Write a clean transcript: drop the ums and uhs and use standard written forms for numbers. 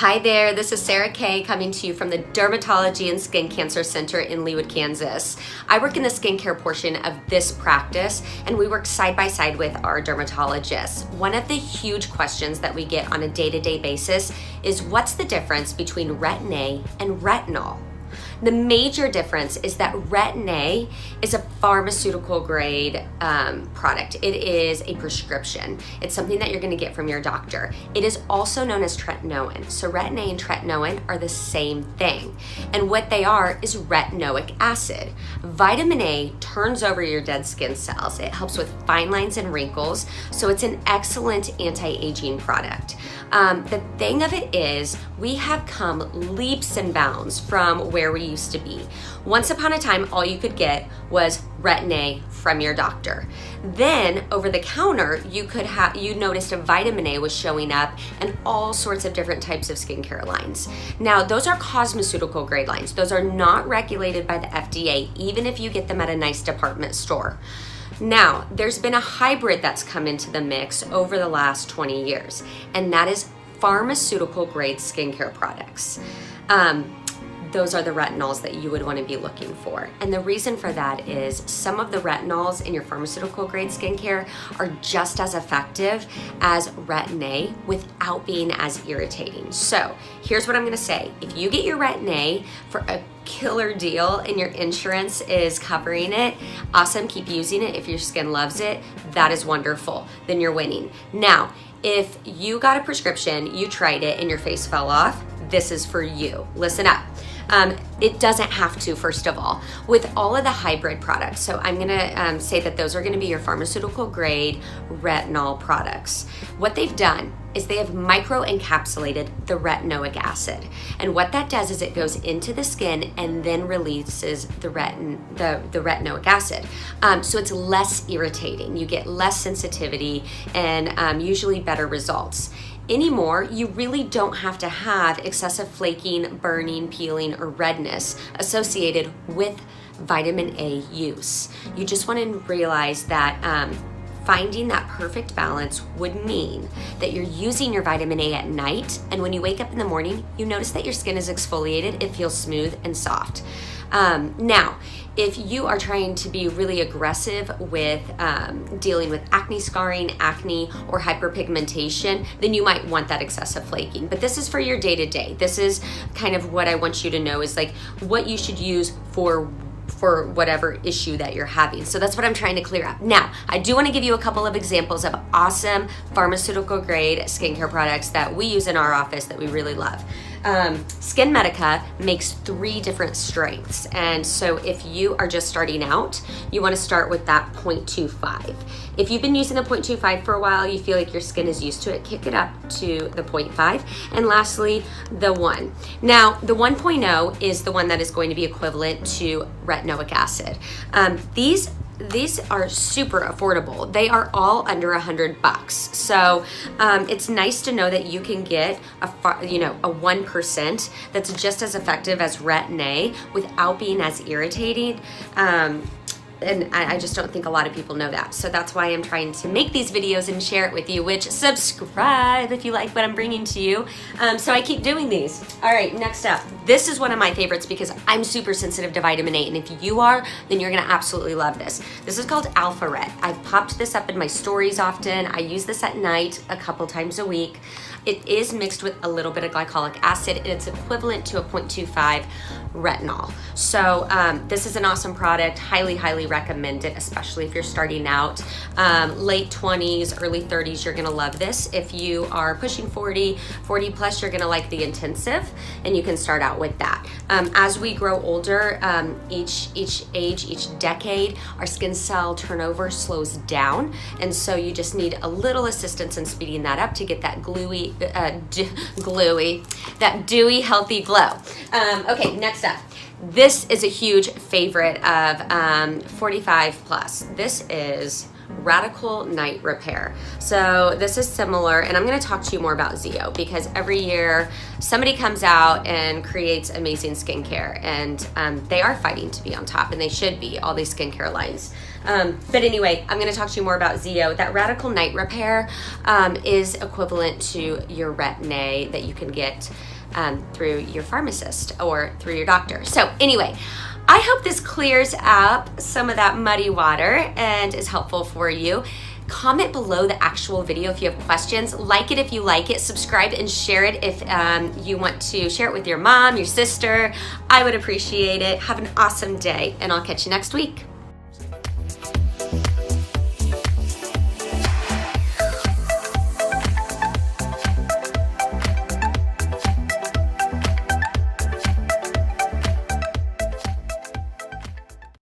Hi there, this is Sarah Kay coming to you from the Dermatology and Skin Cancer Center in Leawood, Kansas. I work in the skincare portion of this practice, and we work side by side with our dermatologists. One of the huge questions that we get on a day-to-day basis is what's the difference between Retin A and retinol? The major difference is that Retin A is a pharmaceutical grade product. It is a prescription. It's something that you're going to get from your doctor. It is also known as tretinoin. So Retin A and tretinoin are the same thing. And what they are is retinoic acid. Vitamin A turns over your dead skin cells. It helps with fine lines and wrinkles. So it's an excellent anti-aging product. The thing of it is we have come leaps and bounds from where we used to be. Once upon a time, all you could get was Retin A from your doctor. Then over the counter, you noticed a vitamin A was showing up and all sorts of different types of skincare lines. Now, those are cosmeceutical grade lines. Those are not regulated by the FDA, even if you get them at a nice department store. Now, there's been a hybrid that's come into the mix over the last 20 years, and that is pharmaceutical grade skincare products. Those are the retinols that you would want to be looking for. And the reason for that is some of the retinols in your pharmaceutical grade skincare are just as effective as Retin A without being as irritating. So here's what I'm going to say. If you get your Retin A for a killer deal and your insurance is covering it, awesome, keep using it. If your skin loves it, that is wonderful. Then you're winning. Now, if you got a prescription, you tried it and your face fell off, this is for you. Listen up. It doesn't have to, first of all. With all of the hybrid products, so I'm gonna say that those are gonna be your pharmaceutical grade retinol products. What they've done is they have microencapsulated the retinoic acid. And what that does is it goes into the skin and then releases the retinoic acid. So it's less irritating. You get less sensitivity and usually better results. Anymore, you really don't have to have excessive flaking, burning, peeling, or redness associated with vitamin A use. You just want to realize that finding that perfect balance would mean that you're using your vitamin A at night, and when you wake up in the morning, you notice that your skin is exfoliated, it feels smooth and soft. Now, if you are trying to be really aggressive with dealing with acne scarring, acne, or hyperpigmentation, then you might want that excessive flaking. But this is for your day-to-day. This is kind of what I want you to know is like what you should use for whatever issue that you're having. So that's what I'm trying to clear up. Now, I do want to give you a couple of examples of awesome pharmaceutical grade skincare products that we use in our office that we really love. Skin Medica makes 3 different strengths. And so if you are just starting out, you want to start with that 0.25. If you've been using the 0.25 for a while, you feel like your skin is used to it, kick it up to the 0.5. And lastly, the 1. Now, the 1.0 is the one that is going to be equivalent to retinoic acid. These are super affordable. They are all under $100. So it's nice to know that you can get a 1% that's just as effective as Retin A without being as irritating. And I just don't think a lot of people know that. So that's why I'm trying to make these videos and share it with you, which subscribe if you like what I'm bringing to you. So I keep doing these. All right, next up. This is one of my favorites because I'm super sensitive to vitamin A. And if you are, then you're gonna absolutely love this. This is called Alpha Ret. I've popped this up in my stories often. I use this at night a couple times a week. It is mixed with a little bit of glycolic acid, and it's equivalent to a 0.25 retinol. So this is an awesome product, highly, highly recommend it, especially if you're starting out. Late 20s, early 30s, you're gonna love this. If you are pushing 40 plus, you're gonna like the intensive, and you can start out with that. As we grow older, each age, each decade, our skin cell turnover slows down, and so you just need a little assistance in speeding that up to get that dewy, healthy glow. Okay, next up. This is a huge favorite of 45 plus. This is Radical Night Repair. So this is similar, and I'm going to talk to you more about Zeo because every year somebody comes out and creates amazing skincare, and they are fighting to be on top, and they should be, all these skincare lines. But anyway, I'm going to talk to you more about Zeo. That Radical Night Repair is equivalent to your Retin A that you can get through your pharmacist or through your doctor. So anyway, I hope this clears up some of that muddy water and is helpful for you. Comment below the actual video if you have questions. Like it if you like it. Subscribe and share it if you want to share it with your mom, your sister. I would appreciate it. Have an awesome day, and I'll catch you next week.